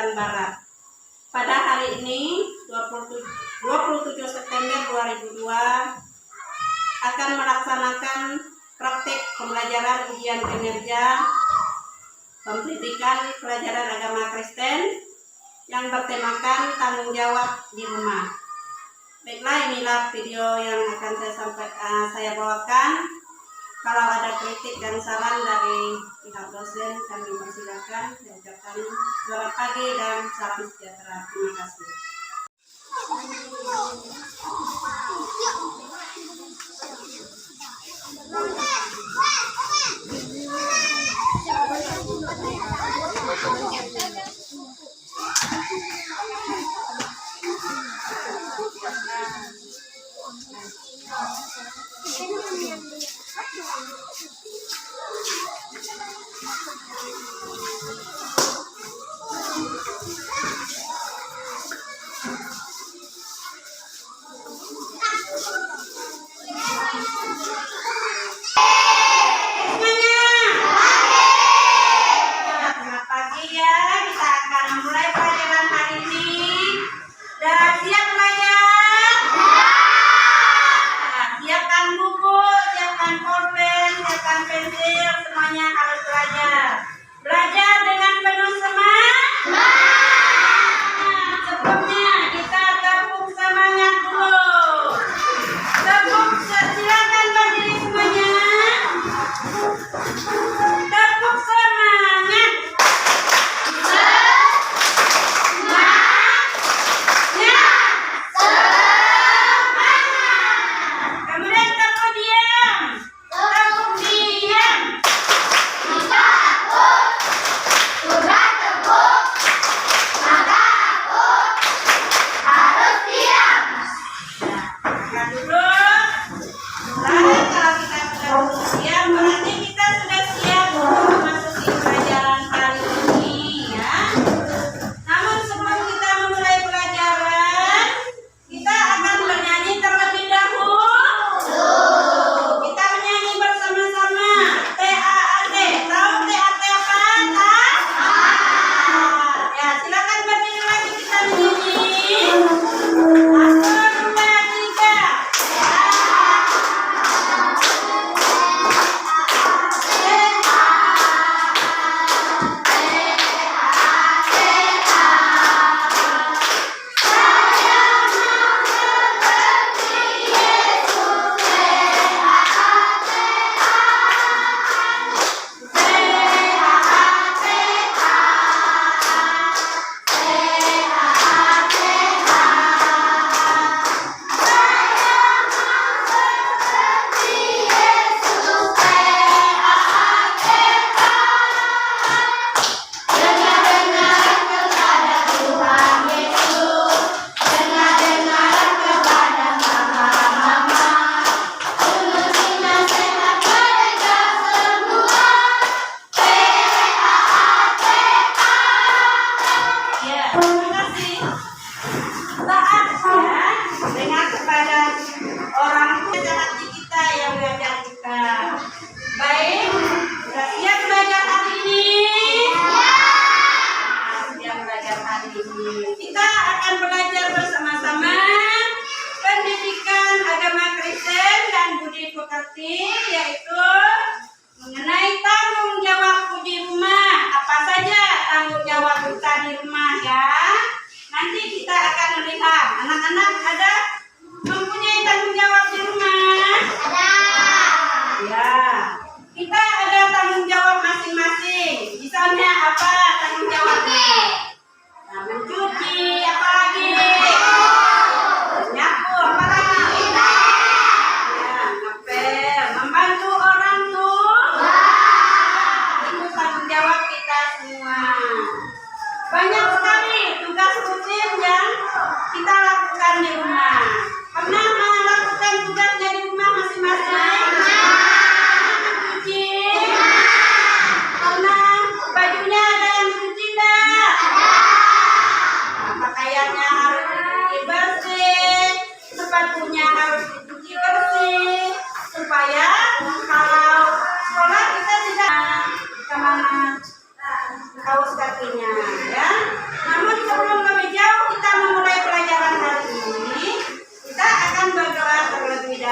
Kalimantan Barat. Pada hari ini 27 September 2002 akan melaksanakan praktik pembelajaran ujian kinerja pendidikan pelajaran agama Kristen yang bertemakan tanggung jawab di rumah. Baiklah, inilah video yang akan saya bawakan. Kalau ada kritik dan saran dari pihak dosen, kami persilakan. Saya ucapkan selamat pagi dan salam sejahtera. Terima kasih.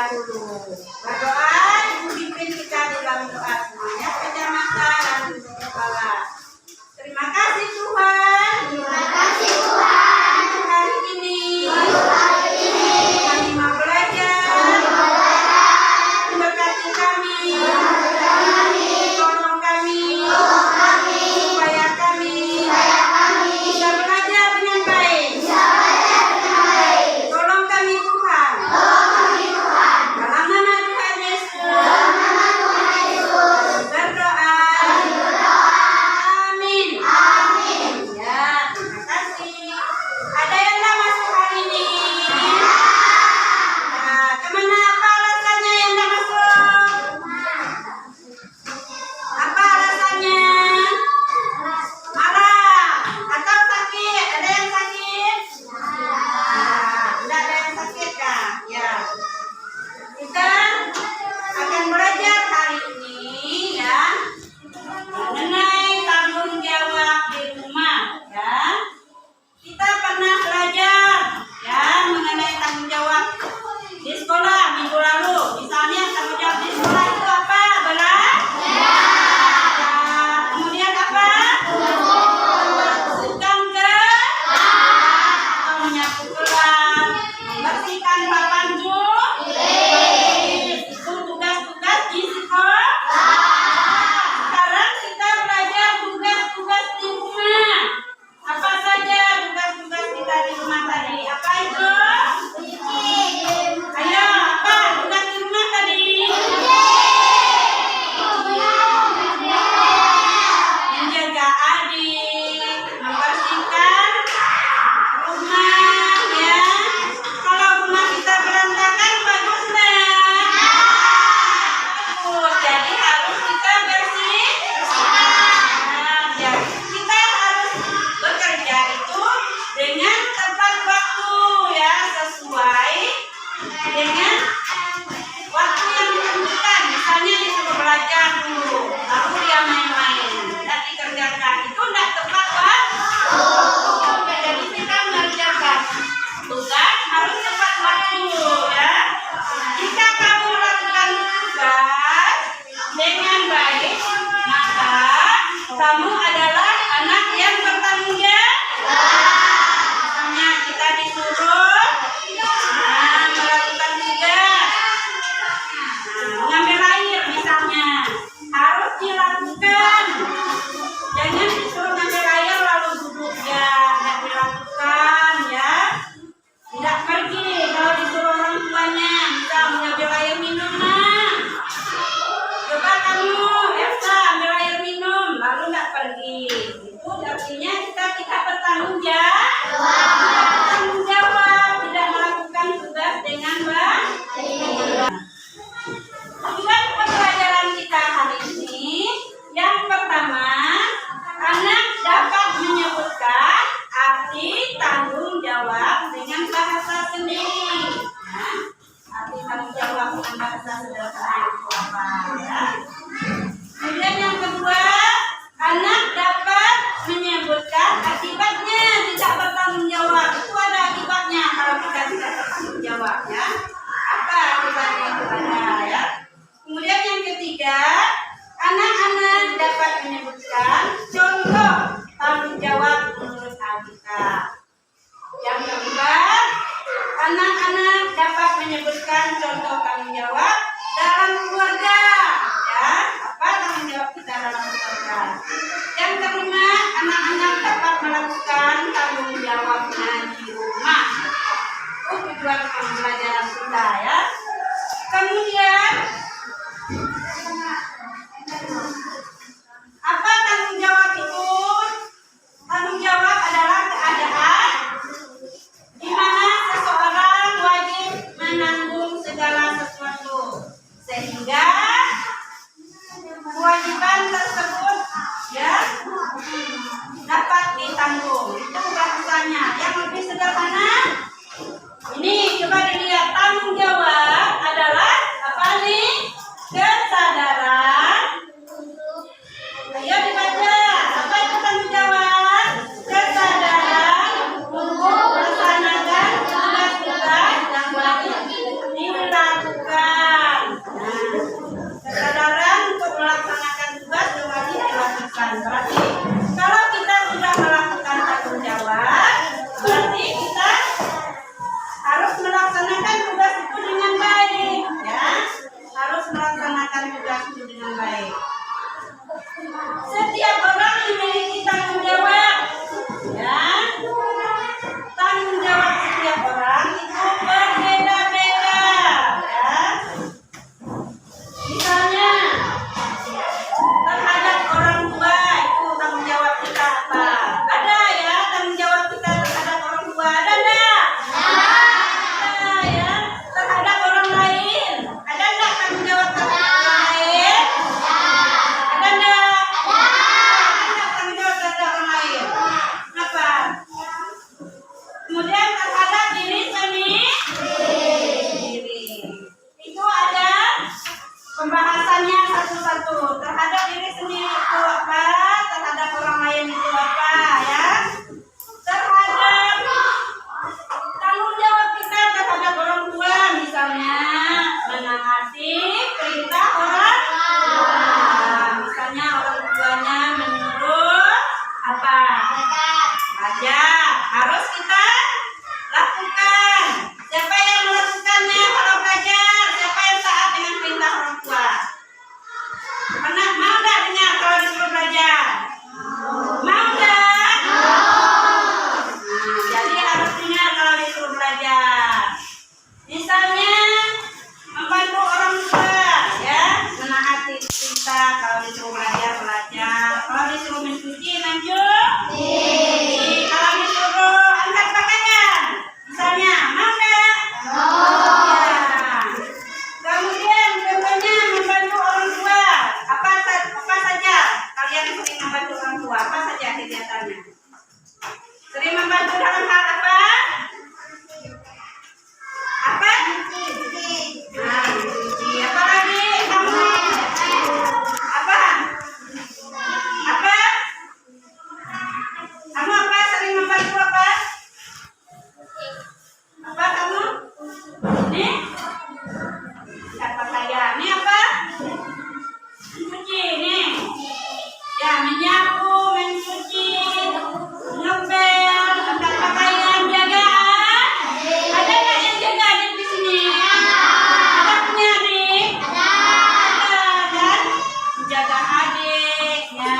dahulu. Berdoa, Ibu pimpin kita dalam doa semuanya. Pejam mata dan tutup kepala. Terima kasih Tuhan. Terima kasih Tuhan. Untuk hari ini. Untuk hari ini. Kami mau belajar. Memberkati kami. Tolong kami. Supaya kami bisa belajar dengan baik. Tolong kami Tuhan. Dalam nama Tuhan Yesus. Berdoa. Amin. Ya, terima kasih. Ada yang tak masuk hari ini? Nah, kemana apa alasannya yang tak masuk? Apa alasannya? Marah atau sakit? Ada yang sakit? Tidak ada yang sakit kah? Ya. Kita akan belajar hari ini ya mengenai tanggung jawab di rumah ya. Kita pernah belajar ya mengenai tanggung jawab di sekolah minggu lalu. Misalnya tanggung jawab di sekolah itu apa? Kemudian apa? Membersihkan atau menyapu kelas, membersihkan papan itu tugas-tugas di sekolah. Sekarang kita belajar tugas-tugas di rumah. Apa saja tugas-tugas kita di rumah tadi? Apa itu? Ayo, apa tugas di rumah tadi? Menjaga adik, membersihkan rumah ya. Kalau rumah kita berantakan bagus nggak? Bagus. Jadi harus kita bersihkan. Jadi kita harus bekerja itu dengan tepat waktu ya, sesuai dengan waktu yang ditentukan. Misalnya disuruh belajar dulu, lalu dia main-main, tidak dikerjakan, itu tidak tepat waktu. Jadi kita mengerjakan tugas harus tepat waktu ya. Jika kamu melakukan tugas dengan baik, maka kamu adalah anak yang bertanggung jawab. Misalnya kita disuruh melakukan tugas, mengambil air misalnya, harus dilakukan. Jangan disuruh ngambil air lalu duduk ya, tidak dilakukan ya. Tidak pergi kalau disuruh orang tuanya, misal mengambil air minum nah. Coba kamu, Elsa, ambil air minum, lalu tidak pergi. Itu artinya kita tidak bertanggung jawab, tidak melakukan tugas dengan baik. Tujuan pembelajaran kita hari ini, yang pertama, anak dapat menyebutkan arti tanggung jawab dengan bahasa sendiri. Nah, arti tanggung jawab dengan bahasa sederhana itu apa ya? Kemudian yang kedua, anak dapat menyebutkan akibatnya tidak bertanggung jawab. Itu ada akibatnya kalau kita tidak bertanggung jawab ya. Apa akibatnya itu ada ya? Kemudian yang ketiga, anak-anak dapat menyebutkan contoh tanggung jawab menurut Alkitab. Yang keempat, anak-anak dapat menyebutkan contoh tanggung jawab dalam keluarga. Ya, apa tanggung jawab kita dalam keluarga? Yang kelima, anak-anak dapat melakukan tanggung jawabnya di rumah. Itu tujuan pembelajaran kita ya. Kemudian apa tanggung jawab itu? Tanggung jawab adalah keadaan di mana seseorang wajib menanggung segala sesuatu, sehingga kewajiban tersebut ya dapat ditanggung. Itu bahasanya. Yang lebih sederhana, ini coba dilihat, tanggung jawab adalah apa nih? Kesadaran. Ayo dibaca. Apa itu tanggung jawab? Kesadaran untuk melaksanakan tugas-tugas yang wajib dilakukan. menaati perintah orang tua. Misalnya orang tuanya menyuruh apa? Belajar, harus kita lakukan. Siapa yang melakukannya kalau belajar? Siapa yang taat dengan perintah orang tua? Pernah mau nggak dengar kalau disuruh belajar? Mau nggak? Jadi harus dengar kalau disuruh belajar. Misalnya membantu orang tua, ya, menaati perintah. Kalau disuruh belajar, belajar. Kalau disuruh mencuci, mencuci. Kalau disuruh angkat pakaian, misalnya, mau nggak? Ya. Kemudian contohnya membantu orang tua. Apa saja kalian sering membantu orang tua? Apa saja kegiatannya? Sering membantu dalam hal apa? Apa? Nah, mencuci. Apa lagi? Kamu? Apa? Apa? Kamu apa? Sering membantu apa? Apa kamu? Ini? Angkat pakaian. Ini apa? Mencuci. Ini. Ya, menyapu, mencuci, ngepel, angkat pakaian, jagaan. Ada nggak yang jaga adik di sini? Ada punya adik? Ada. Dan menjaga adiknya.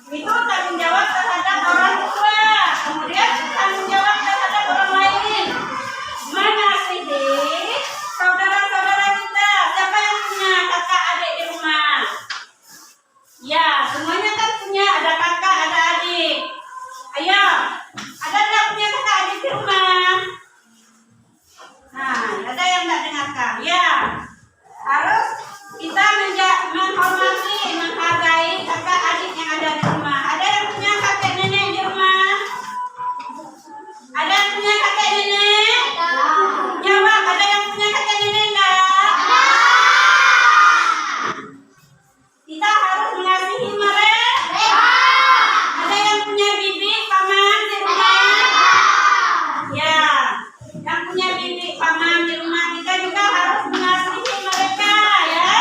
Itu tanggung jawab terhadap orang tua. Kemudian tanggung jawab terhadap orang lain. Mengasihi saudara-saudara kita. Siapa yang punya kakak adik di rumah? Ya, semuanya kan punya. Ada kakak, ada adik. Ayo, ada nggak punya kakak adik di rumah? Nah, ada yang nggak dengarkan? Ya, harus kita menghormati, menghargai kakak adik yang ada di rumah. Ada yang punya kakek nenek di rumah? Ada yang punya kakek nenek? Jawab, ada yang punya kakek nenek enggak? Kita harus mengasihi mereka. Ada yang punya bibi, paman di rumah? Ya, yang punya bibi, paman di rumah, kita juga harus mengasihi mereka, ya.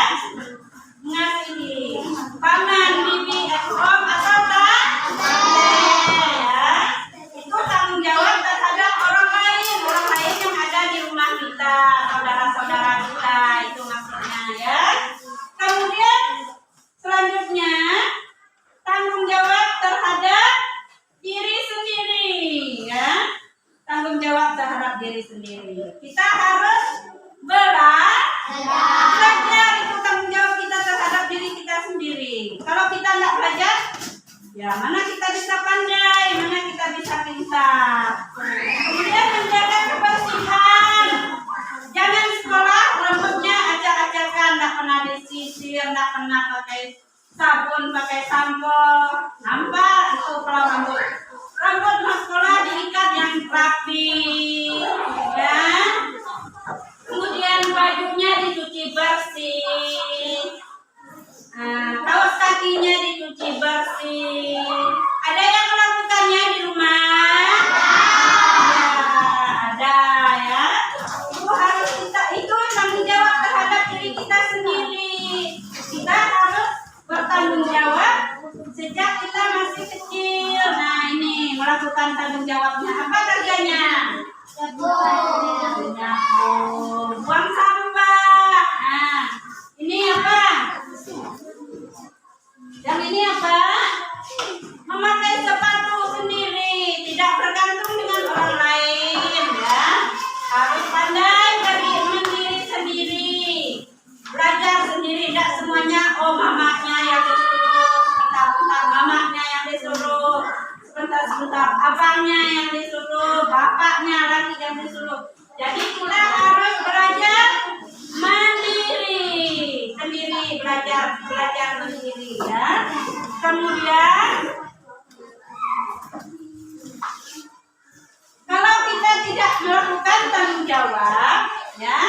Mengasihi paman, bibi, om atau tante, ya. Itu tanggung jawab terhadap orang lain yang ada di rumah kita, saudara-saudara kita, itu maksudnya, ya. Kemudian selanjutnya tanggung jawab terhadap diri sendiri, ya. Tanggung jawab terhadap diri sendiri. Kita harus belajar. Itu tanggung jawab kita terhadap diri kita sendiri. Kalau kita nggak belajar, ya mana kita bisa pandai, mana kita bisa pintar. Kemudian menjaga kebersihan. Jangan sekolah rambutnya acak-acakan, nggak pernah disisir, nggak pernah pakai sabun, pakai sampo. Nampak itu kalau rambut. Rambut mau sekolah diikat yang rapi, ya. Kemudian bajunya dicuci bersih. Kaos kakinya dicuci bersih. Ada yang melakukannya di rumah? Ya, ada, ya. Itu harus kita, itu tanggung jawab terhadap diri kita sendiri. Kita harus bertanggung jawab sejak kita masih kecil. Nah, ini melakukan tanggung jawabnya. Apa kerjanya? Menyapu, buang sampah. Nah, ini apa? Yang ini apa? Memakai sepatu sendiri, tidak bergantung dengan orang lain, ya. Harus pandai mandiri sendiri, belajar sendiri. Tidak semuanya, oh mamanya yang disuruh, sebentar-sebentar mamanya yang disuruh, sebentar-sebentar abangnya yang disuruh, bapaknya lagi yang disuruh. Jadi kita harus belajar mandiri, sendiri, belajar mandiri, ya. Kemudian kalau kita tidak melakukan tanggung jawab, ya,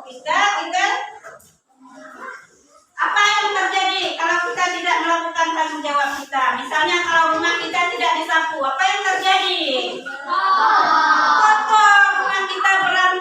kita apa yang terjadi kalau kita tidak melakukan tanggung jawab kita? Misalnya kalau rumah kita tidak disapu, apa yang terjadi? Kotor, rumah kita berantakan.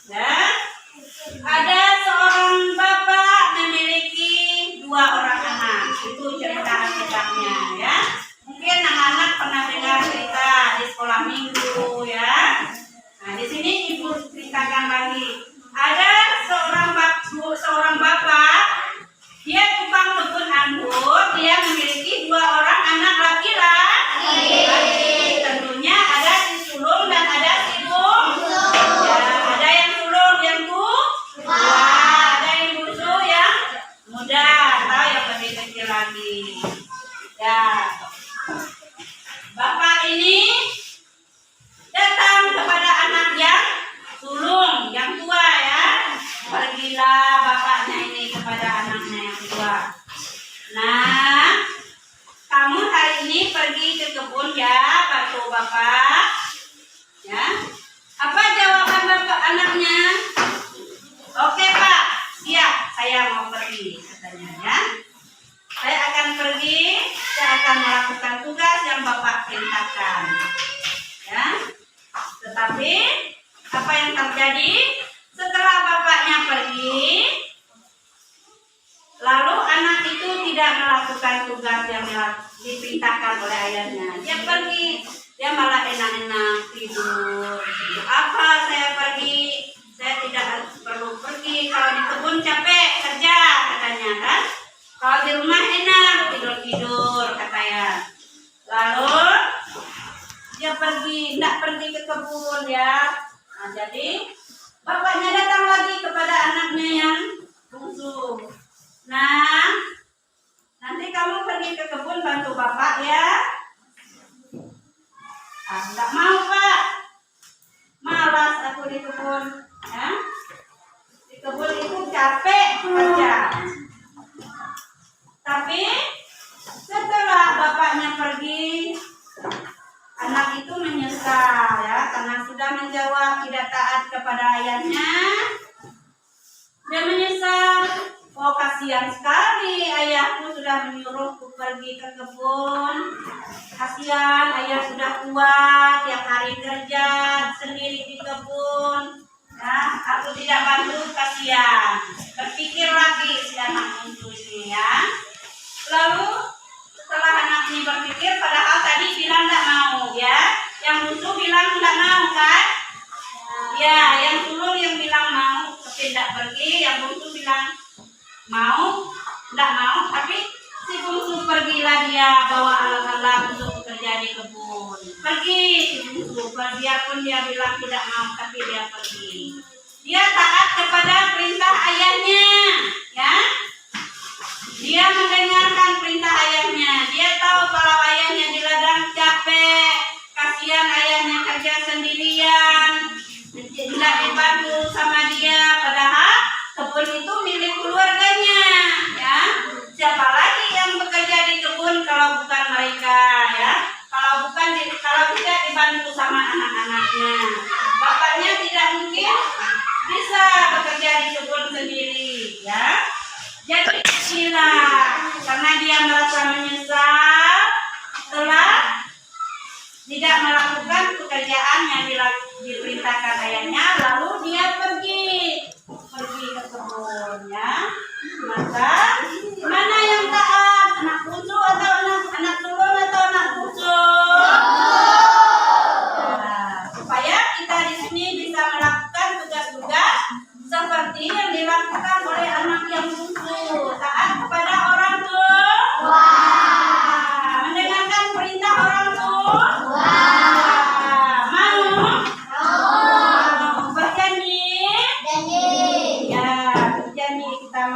Ya, ada seorang bapak memiliki 2 orang anak. Itu cerita Alkitabnya ya. Mungkin anak-anak pernah dengar cerita di sekolah minggu ya. Nah, di sini ibu ceritakan lagi. Ada seorang bapak, dia tukang kebun anggur, dia memiliki 2 orang anak laki-laki. Tentunya ada si sulung dan ada si bungsu. Ya, ada yang sulung yang tua, ada yang bungsu yang muda atau yang lebih kecil lagi. Ya, bapak ini datang kepada anak yang sulung, yang tua ya. Pergilah bapaknya ini kepada anaknya yang tua. Nah, kamu hari ini pergi ke kebun ya, bantu bapak. Ya. Apa jawaban bapak anaknya? Oke pak, siap, saya mau pergi katanya ya. Saya akan pergi, saya akan melakukan tugas yang bapak perintahkan. Ya. Tetapi apa yang terjadi setelah bapaknya pergi, lalu anak itu tidak melakukan tugas yang diperintahkan oleh ayahnya. Dia pergi, dia malah enak-enak tidur. Apa saya pergi? Saya tidak perlu pergi. Kalau di kebun capek kerja katanya kan. Kalau di rumah enak tidur-tidur katanya. Lalu dia pergi, tidak pergi ke kebun ya. Nah, jadi bapaknya datang lagi kepada anaknya yang bungsu. Nah, nanti kamu pergi ke kebun bantu bapak ya. Ah, enggak mau pak. Malas aku di kebun. Ya. Di kebun itu capek kerja. Tapi setelah bapaknya pergi, anak itu menyesal ya, karena sudah menjawab tidak taat kepada ayahnya. Dia menyesal. Oh kasihan sekali, ayahku sudah menyuruhku pergi ke kebun. Kasihan, ayah sudah tua, tiap hari kerja sendiri di kebun. Ya, aku tidak bantu, kasihan. Berpikir lagi si anak bungsu ini ya. Lalu setelah anak ini berpikir, padahal tadi bilang tidak mau ya. Yang bungsu bilang tidak mau kan? Ya, yang sulung yang bilang mau, tapi tidak pergi. Yang bungsu bilang mau, tidak mau, tapi si bungsu pergilah dia bawa alat-alat untuk bekerja di kebun. Pergi si bungsu, biarpun dia bilang tidak mau, tapi dia pergi. Dia taat kepada perintah ayahnya, ya. Dia mendengarkan perintah ayahnya. Dia tahu kalau ayahnya di ladang capek, kasihan ayahnya kerja sendirian, tidak dibantu sama dia. Padahal kebun itu milik keluarganya, ya. Siapa lagi yang bekerja di kebun kalau bukan mereka, ya? Kalau tidak dibantu sama anak-anaknya, bapaknya tidak mungkin bisa bekerja di kebun sendiri, ya. Jadi sila, karena dia merasa menyesal setelah tidak melakukan pekerjaan yang diperintahkan ayahnya, lalu dia pergi ke kebun ya. Maka mana yang taat, anak bungsu atau anak sulung atau anak bungsu? Nah, supaya kita di sini bisa melakukan tugas-tugas seperti yang dilakukan oleh anak yang bungsu, taat kepada orang tua. Mendengarkan perintah orang tua.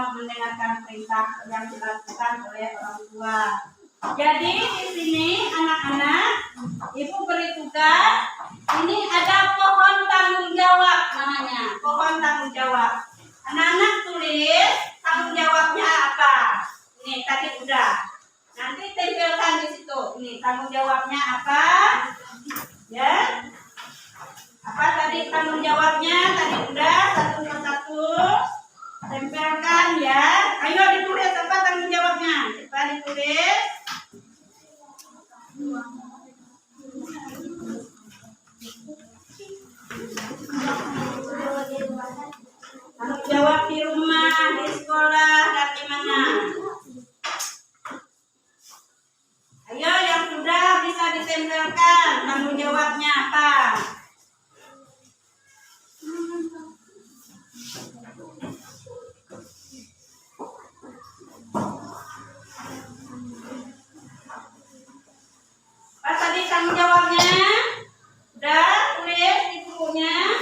Mendengarkan perintah yang dilakukan oleh orang tua. Jadi di sini anak-anak, ibu beri tugas. Ini ada pohon tanggung jawab namanya, pohon tanggung jawab. Anak-anak tulis tanggung jawabnya apa. Ini tadi udah. Nanti tempelkan di situ. Ini tanggung jawabnya apa? Ya. Apa tadi tanggung jawabnya? Tadi udah satu persatu. Tempelkan ya. Ayo ditulis apa tanggung jawabnya. Coba ditulis. jawab di rumah, di sekolah, dan di mana? Ayo yang sudah bisa ditempelkan tanggung jawabnya apa? Apa tadi tanggung jawabnya? Udah tulis di bukunya.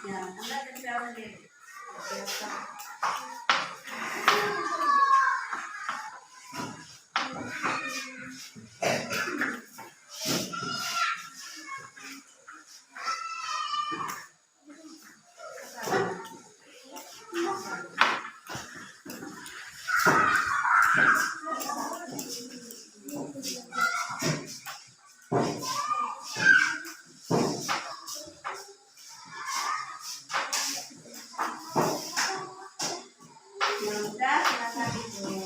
Ya, Anda tempel sendiri. Yang udah silakan dibuat.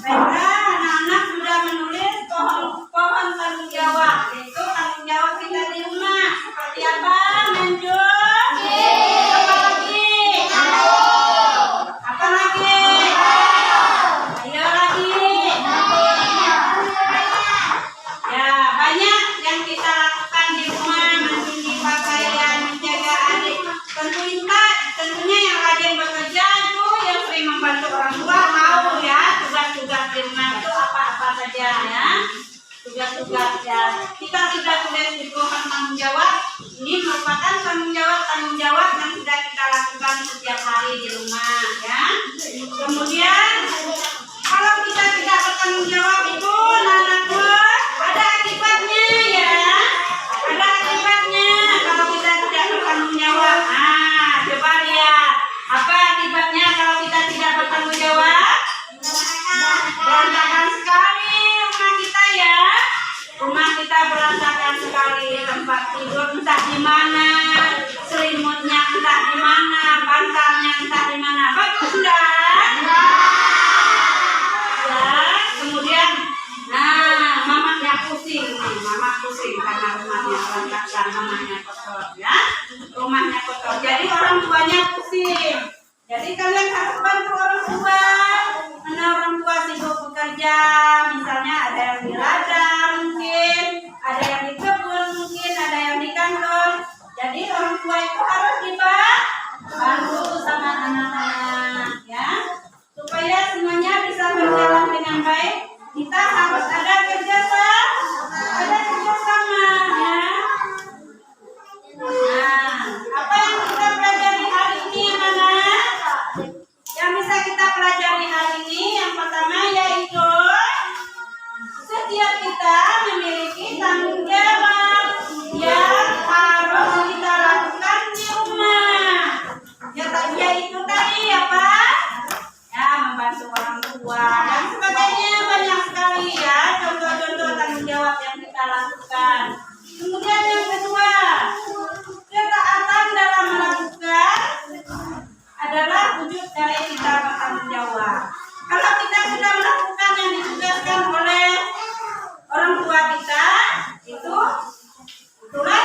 Baiklah, anak-anak sudah menulis pohon tanggung jawab. Itu tanggung jawab kita di rumah. Seperti apa, Menjur? Apa lagi? Apa lagi? Ayo lagi. Ya, banyak yang kita lakukan di rumah, mencuci pakaian, menjaga adik. Tentunya yang rajin bekerja itu yang sering membantu orang tua mau ya tugas-tugas di rumah itu apa-apa saja ya. Tugas-tugas ya. Kita sudah tulis di pohon tanggung jawab. Ini merupakan tanggung jawab yang sudah kita lakukan setiap hari di rumah ya. Kemudian kalau kita tidak bertanggung jawab itu anakku ada akibatnya ya. Ada akibatnya kalau kita tidak bertanggung jawab. Nah, coba lihat. entah di mana, selimutnya entah di mana, bantalnya entah di mana. Bagus enggak? Ya, kemudian mamanya pusing nih, mama pusing karena rumahnya berantakan, mamanya kotor ya. Rumahnya kotor. Jadi orang tuanya pusing. Jadi kalian harus bantu orang tua. Karena orang tua sibuk bekerja, misalnya ada yang di ladang mungkin, ada yang di kebun mungkin, ada yang di kantor. Jadi orang tua itu harus dibantu sama anak-anak ya, supaya semuanya bisa berjalan dengan baik. Kita harus ada kerjasama ya. Nah, apa yang kita pelajari hari ini anak-anak? Yang bisa kita pelajari hari ini yang pertama yaitu setiap kita memiliki tanggung jawab yang harus kita lakukan di rumah. Yaitu tadi apa? Ya, membantu orang tua dan sebagainya, banyak sekali ya contoh-contoh tanggung jawab yang kita lakukan. Kemudian yang kedua, ketaatan dalam melakukan adalah wujud dari kita bertanggung jawab. Kalau kita sudah melakukan yang ditugaskan oleh orang tua kita, itulah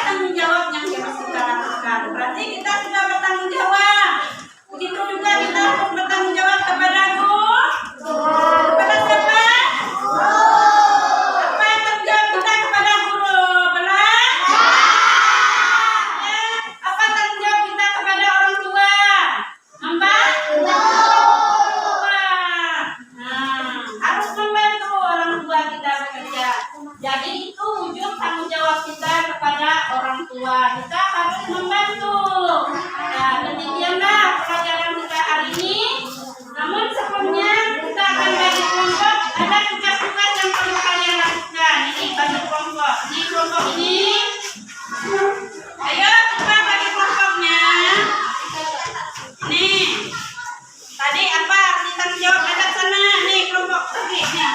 tanggung jawab yang harus kita lakukan. Berarti kita sudah bertanggung jawab. Begitu juga kita harus bertanggung jawab kepada guru. Kepada siapa? Apa yang tanggung jawab kita kepada guru? Apa tanggung jawab kita kepada orang tua? Harus membantu orang tua kita bekerja. Jadi itu wujud tanggung jawab kita kepada orang tua. Kita harus membantu. Nah, demikianlah pelajaran kita hari ini. Namun sebelumnya kita akan bagi kelompok. Ada tugas-tugas yang perlu kalian lakukan. Ini bagi kelompok. Ini kelompok ini. Ayo kita bagi kelompoknya. Nih. Tadi apa arti tanggung jawab ada sana? Nih kelompok tadi nih.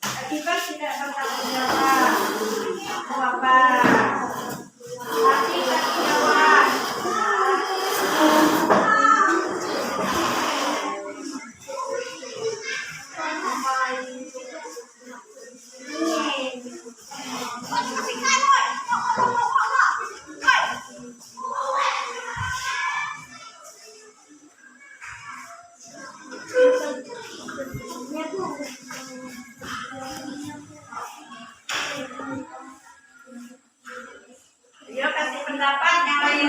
Akibat tidak bertanggung jawab. Apa? Hati tanggung jawab. Dia kasih pendapat yang lain.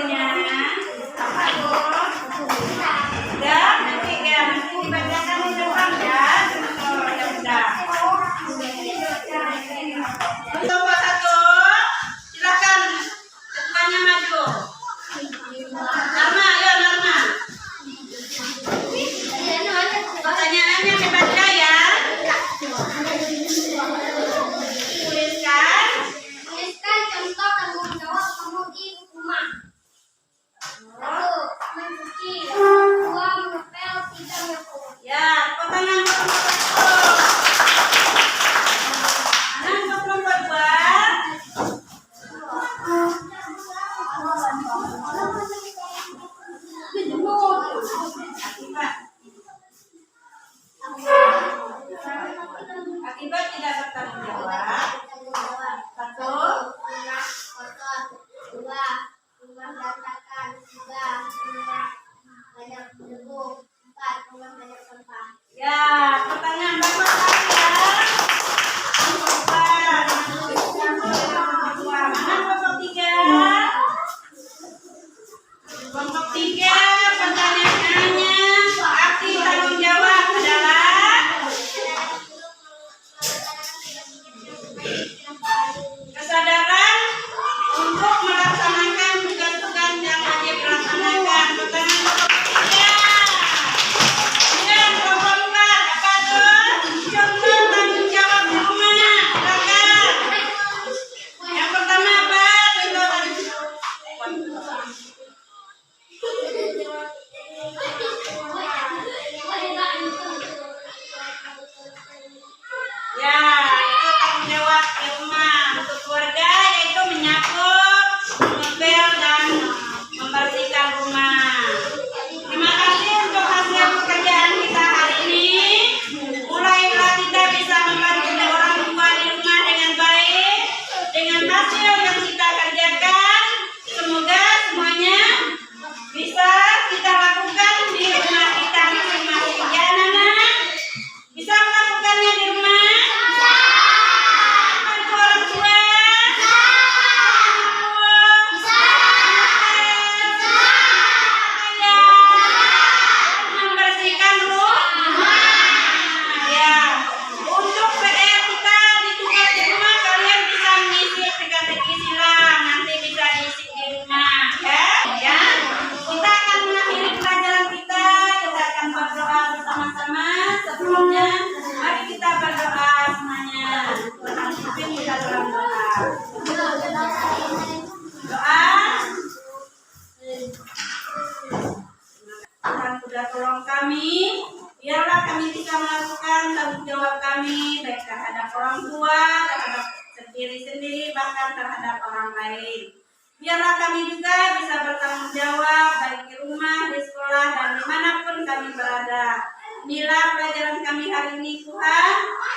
diri sendiri bahkan terhadap orang lain. Biarlah kami juga bisa bertanggung jawab baik di rumah, di sekolah, dan dimanapun kami berada. Inilah pelajaran kami hari ini Tuhan.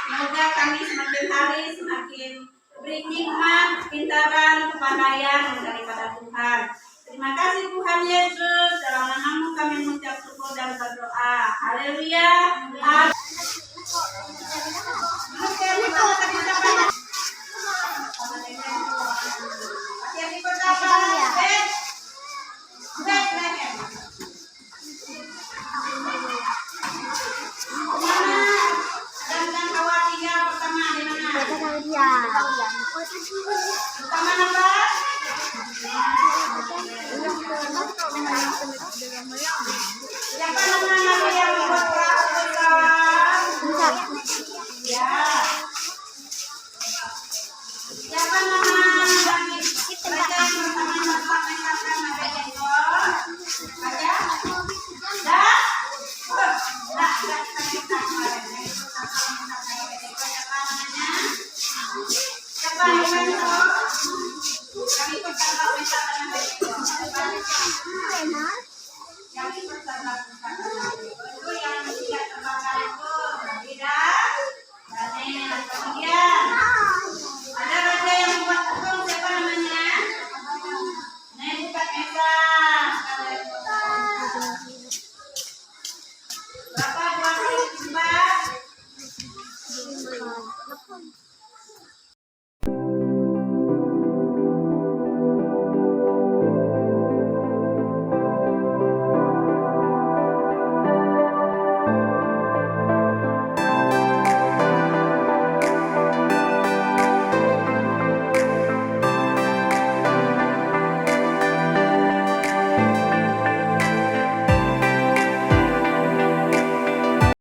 Semoga kami semakin hari semakin beri nikmat, kepintaran, kepandaian daripada Tuhan. Terima kasih Tuhan Yesus. Dalam nama-Mu kami mengucap syukur dan berdoa. Haleluya. Amin. Siapa nama yang membuat perahu besar? Ya. Siapa nama lagi? Baca yang pertama Bapak mencatatkan ada jengkol. Baca. Dah. Siapa yang mencatat? Kami pertama mencatatkan ada jengkol. Yang ikut serta